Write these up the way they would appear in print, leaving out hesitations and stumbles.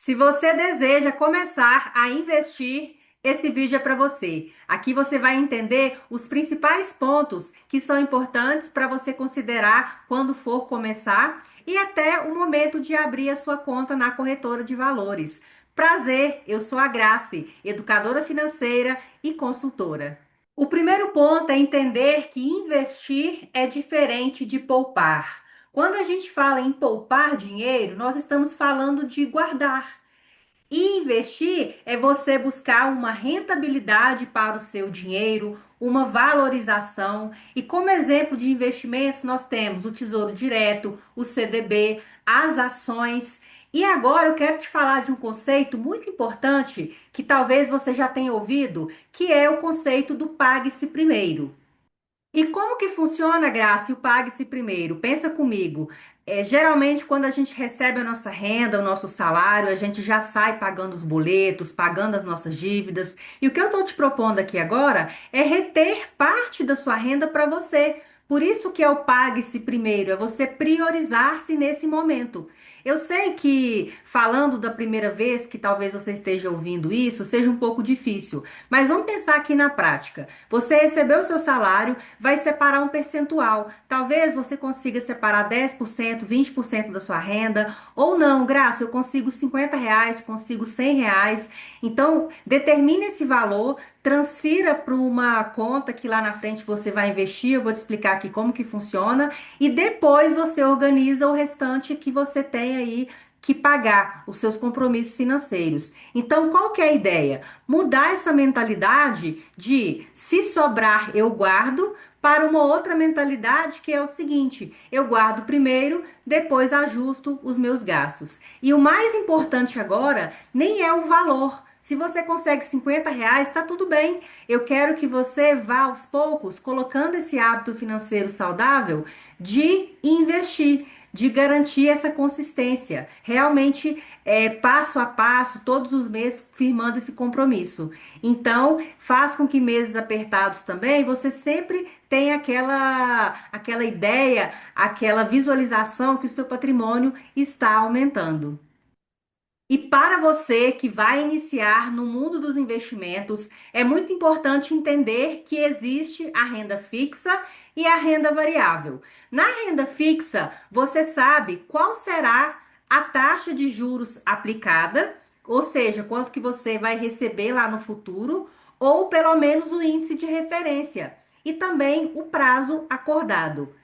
Se você deseja começar a investir, esse vídeo é para você. Aqui você vai entender os principais pontos que são importantes para você considerar quando for começar e até o momento de abrir a sua conta na corretora de valores. Prazer, eu sou a Grace, educadora financeira e consultora. O primeiro ponto é entender que investir é diferente de poupar. Quando a gente fala em poupar dinheiro, nós estamos falando de guardar. E investir é você buscar uma rentabilidade para o seu dinheiro, uma valorização. E como exemplo de investimentos, nós temos o Tesouro Direto, o CDB, as ações. E agora eu quero te falar de um conceito muito importante que talvez você já tenha ouvido, que é o conceito do pague-se primeiro. E como que funciona, Graça, o pague-se primeiro? Pensa comigo. Geralmente, quando a gente recebe a nossa renda, o nosso salário, a gente já sai pagando os boletos, pagando as nossas dívidas. E o que eu estou te propondo aqui agora é reter parte da sua renda para você. Por isso que é o pague-se primeiro, é você priorizar-se nesse momento. Eu sei que falando da primeira vez que talvez você esteja ouvindo isso, seja um pouco difícil, mas vamos pensar aqui na prática. Você recebeu o seu salário, vai separar um percentual. Talvez você consiga separar 10%, 20% da sua renda, ou não, Graça, eu consigo R$ 50, consigo R$ 100. Então, determine esse valor, transfira para uma conta que lá na frente você vai investir. Eu vou te explicar aqui como que funciona e depois você organiza o restante que você tem aí que pagar os seus compromissos financeiros. Então, qual que é a ideia? Mudar essa mentalidade de se sobrar eu guardo para uma outra mentalidade que é o seguinte: eu guardo primeiro, depois ajusto os meus gastos. E o mais importante agora nem é o valor. Se você consegue R$ 50, está tudo bem. Eu quero que você vá aos poucos colocando esse hábito financeiro saudável de investir, de garantir essa consistência. Realmente, passo a passo, todos os meses, firmando esse compromisso. Então, faz com que meses apertados também você sempre tenha aquela ideia, aquela visualização que o seu patrimônio está aumentando. E para você que vai iniciar no mundo dos investimentos, é muito importante entender que existe a renda fixa e a renda variável. Na renda fixa, você sabe qual será a taxa de juros aplicada, ou seja, quanto que você vai receber lá no futuro, ou pelo menos o índice de referência, e também o prazo acordado.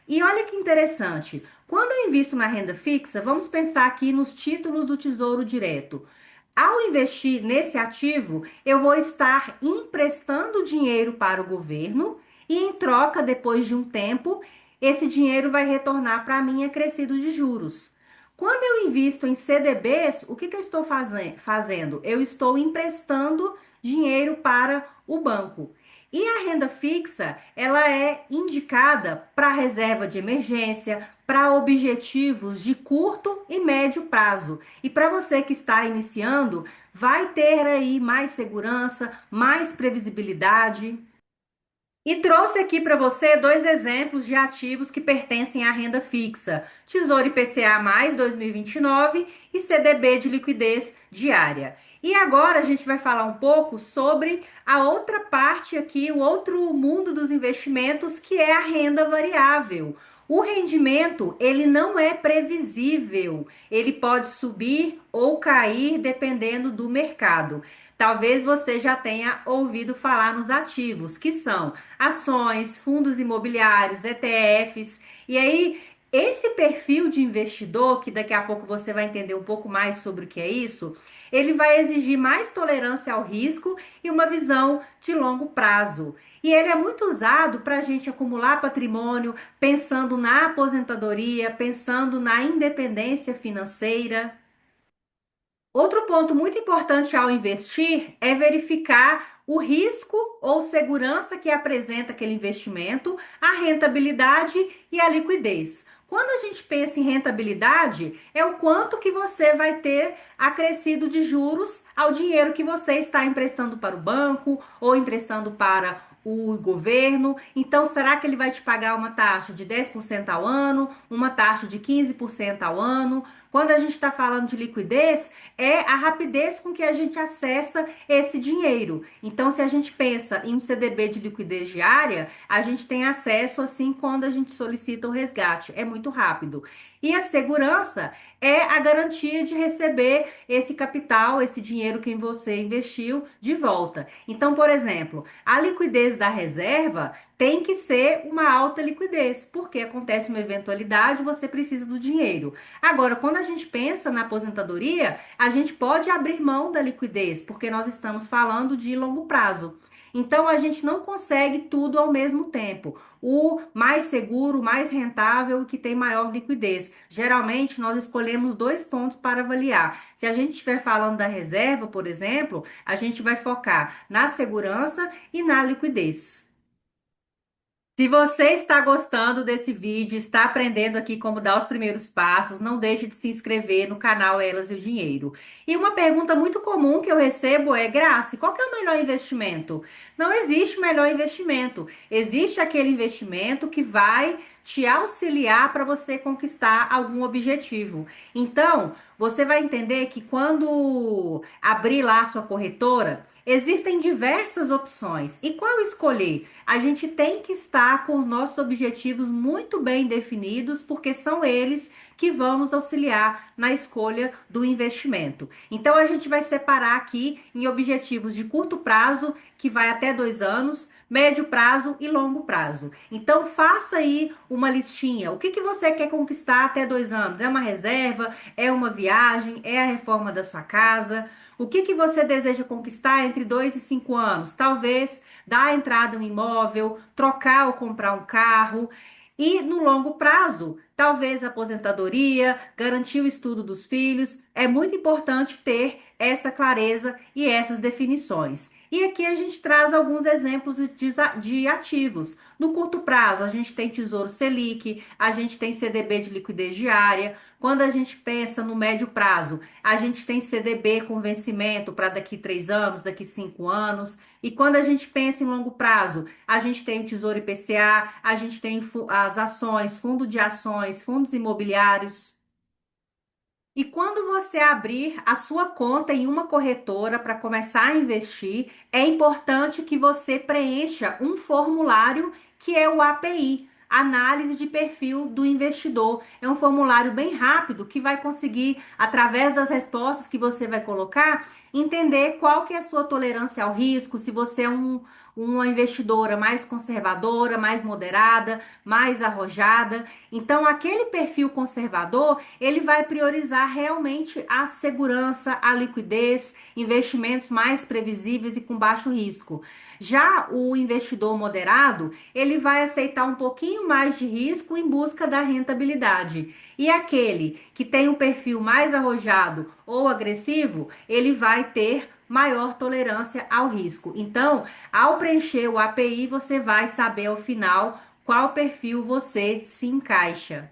E olha que interessante, quando eu invisto na renda fixa, vamos pensar aqui nos títulos do Tesouro Direto. Ao investir nesse ativo, eu vou estar emprestando dinheiro para o governo e, em troca, depois de um tempo, esse dinheiro vai retornar para mim acrescido de juros. Quando eu invisto em CDBs, o que que eu estou fazendo? Eu estou emprestando dinheiro para o banco. E a renda fixa, ela é indicada para reserva de emergência, para objetivos de curto e médio prazo. E para você que está iniciando, vai ter aí mais segurança, mais previsibilidade. E trouxe aqui para você dois exemplos de ativos que pertencem à renda fixa: Tesouro IPCA mais 2029 e CDB de liquidez diária. E agora a gente vai falar um pouco sobre a outra parte aqui, o outro mundo dos investimentos, que é a renda variável. O rendimento, ele não é previsível. Ele pode subir ou cair dependendo do mercado. Talvez você já tenha ouvido falar nos ativos, que são ações, fundos imobiliários, ETFs. E aí, esse perfil de investidor, que daqui a pouco você vai entender um pouco mais sobre o que é isso, ele vai exigir mais tolerância ao risco e uma visão de longo prazo. E ele é muito usado para a gente acumular patrimônio, pensando na aposentadoria, pensando na independência financeira. Outro ponto muito importante ao investir é verificar o risco ou segurança que apresenta aquele investimento, a rentabilidade e a liquidez. Quando a gente pensa em rentabilidade, é o quanto que você vai ter acrescido de juros ao dinheiro que você está emprestando para o banco ou emprestando para o governo. Então, será que ele vai te pagar uma taxa de 10% ao ano, uma taxa de 15% ao ano? Quando a gente está falando de liquidez, é a rapidez com que a gente acessa esse dinheiro. Então, se a gente pensa em um CDB de liquidez diária, a gente tem acesso assim quando a gente solicita o resgate. É muito rápido. E a segurança é a garantia de receber esse capital, esse dinheiro que você investiu de volta. Então, por exemplo, a liquidez da reserva tem que ser uma alta liquidez, porque acontece uma eventualidade, você precisa do dinheiro. Agora, quando a gente pensa na aposentadoria, a gente pode abrir mão da liquidez, porque nós estamos falando de longo prazo. Então, a gente não consegue tudo ao mesmo tempo. O mais seguro, o mais rentável, o que tem maior liquidez. Geralmente, nós escolhemos dois pontos para avaliar. Se a gente estiver falando da reserva, por exemplo, a gente vai focar na segurança e na liquidez. Se você está gostando desse vídeo, está aprendendo aqui como dar os primeiros passos, não deixe de se inscrever no canal Elas e o Dinheiro. E uma pergunta muito comum que eu recebo é: Grace, qual que é o melhor investimento? Não existe melhor investimento. Existe aquele investimento que vai te auxiliar para você conquistar algum objetivo. Então, você vai entender que quando abrir lá a sua corretora, existem diversas opções. E qual escolher? A gente tem que estar com os nossos objetivos muito bem definidos, porque são eles que vão nos auxiliar na escolha do investimento. Então, a gente vai separar aqui em objetivos de curto prazo, que vai até 2 anos, médio prazo e longo prazo. Então, faça aí uma listinha. O que que você quer conquistar até 2 anos? É uma reserva? É uma viagem? É a reforma da sua casa? O que que você deseja conquistar entre 2 e 5 anos? Talvez dar a entrada em um imóvel, trocar ou comprar um carro. E no longo prazo, talvez aposentadoria, garantir o estudo dos filhos. É muito importante ter essa clareza e essas definições. E aqui a gente traz alguns exemplos de ativos. No curto prazo, a gente tem Tesouro Selic, a gente tem CDB de liquidez diária. Quando a gente pensa no médio prazo, a gente tem CDB com vencimento para daqui 3 anos, daqui 5 anos. E quando a gente pensa em longo prazo, a gente tem o Tesouro IPCA, a gente tem as ações, fundo de ações, fundos imobiliários. E quando você abrir a sua conta em uma corretora para começar a investir, é importante que você preencha um formulário que é o API, Análise de Perfil do Investidor. É um formulário bem rápido que vai conseguir, através das respostas que você vai colocar, entender qual que é a sua tolerância ao risco, se você é uma investidora mais conservadora, mais moderada, mais arrojada. Então, aquele perfil conservador, ele vai priorizar realmente a segurança, a liquidez, investimentos mais previsíveis e com baixo risco. Já o investidor moderado, ele vai aceitar um pouquinho mais de risco em busca da rentabilidade. E aquele que tem um perfil mais arrojado ou agressivo, ele vai ter maior tolerância ao risco. Então, ao preencher o API, você vai saber ao final qual perfil você se encaixa.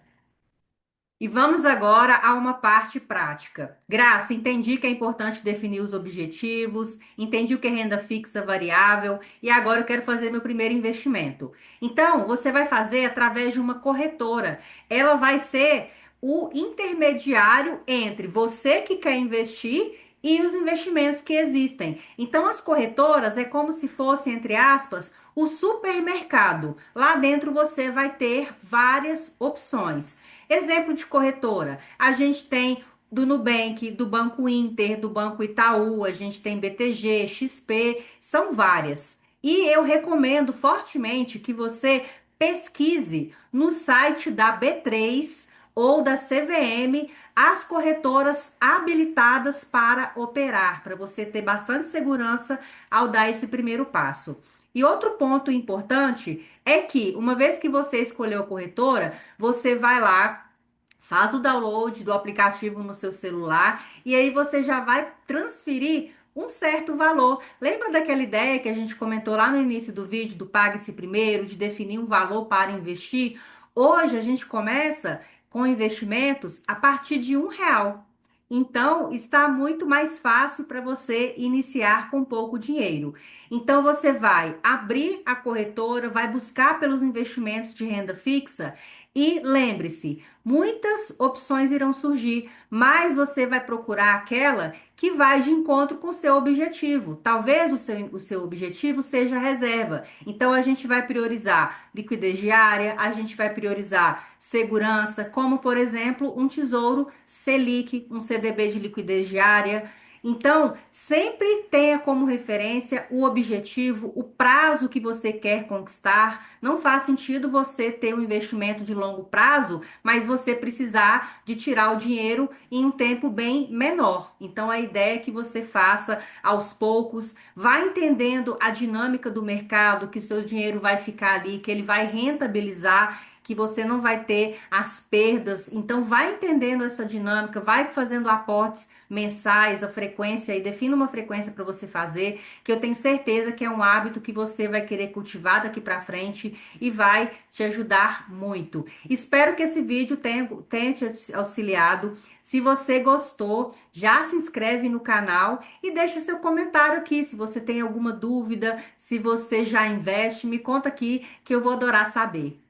E vamos agora a uma parte prática. Graça, entendi que é importante definir os objetivos, entendi o que é renda fixa variável e agora eu quero fazer meu primeiro investimento. Então, você vai fazer através de uma corretora. Ela vai ser o intermediário entre você que quer investir e os investimentos que existem. Então, as corretoras é como se fosse, entre aspas, o supermercado. Lá dentro você vai ter várias opções. Exemplo de corretora, a gente tem do Nubank, do Banco Inter, do Banco Itaú, a gente tem BTG, XP, são várias. E eu recomendo fortemente que você pesquise no site da B3 ou da CVM as corretoras habilitadas para operar, para você ter bastante segurança ao dar esse primeiro passo. E outro ponto importante é que, uma vez que você escolheu a corretora, você vai lá, faz o download do aplicativo no seu celular e aí você já vai transferir um certo valor. Lembra daquela ideia que a gente comentou lá no início do vídeo do Pague-se Primeiro, de definir um valor para investir? Hoje a gente começa com investimentos a partir de R$ 1. Então, está muito mais fácil para você iniciar com pouco dinheiro. Então, você vai abrir a corretora, vai buscar pelos investimentos de renda fixa E lembre-se, muitas opções irão surgir, mas você vai procurar aquela que vai de encontro com o seu objetivo. Talvez o seu objetivo seja a reserva. Então, a gente vai priorizar liquidez diária, a gente vai priorizar segurança, como, por exemplo, um Tesouro Selic, um CDB de liquidez diária. Então, sempre tenha como referência o objetivo, o prazo que você quer conquistar. Não faz sentido você ter um investimento de longo prazo, mas você precisar de tirar o dinheiro em um tempo bem menor. Então, a ideia é que você faça aos poucos, vá entendendo a dinâmica do mercado, que o seu dinheiro vai ficar ali, que ele vai rentabilizar, que você não vai ter as perdas. Então, vai entendendo essa dinâmica, vai fazendo aportes mensais, a frequência, e defina uma frequência para você fazer, que eu tenho certeza que é um hábito que você vai querer cultivar daqui para frente e vai te ajudar muito. Espero que esse vídeo tenha te auxiliado. Se você gostou, já se inscreve no canal e deixa seu comentário aqui. Se você tem alguma dúvida, se você já investe, me conta aqui que eu vou adorar saber.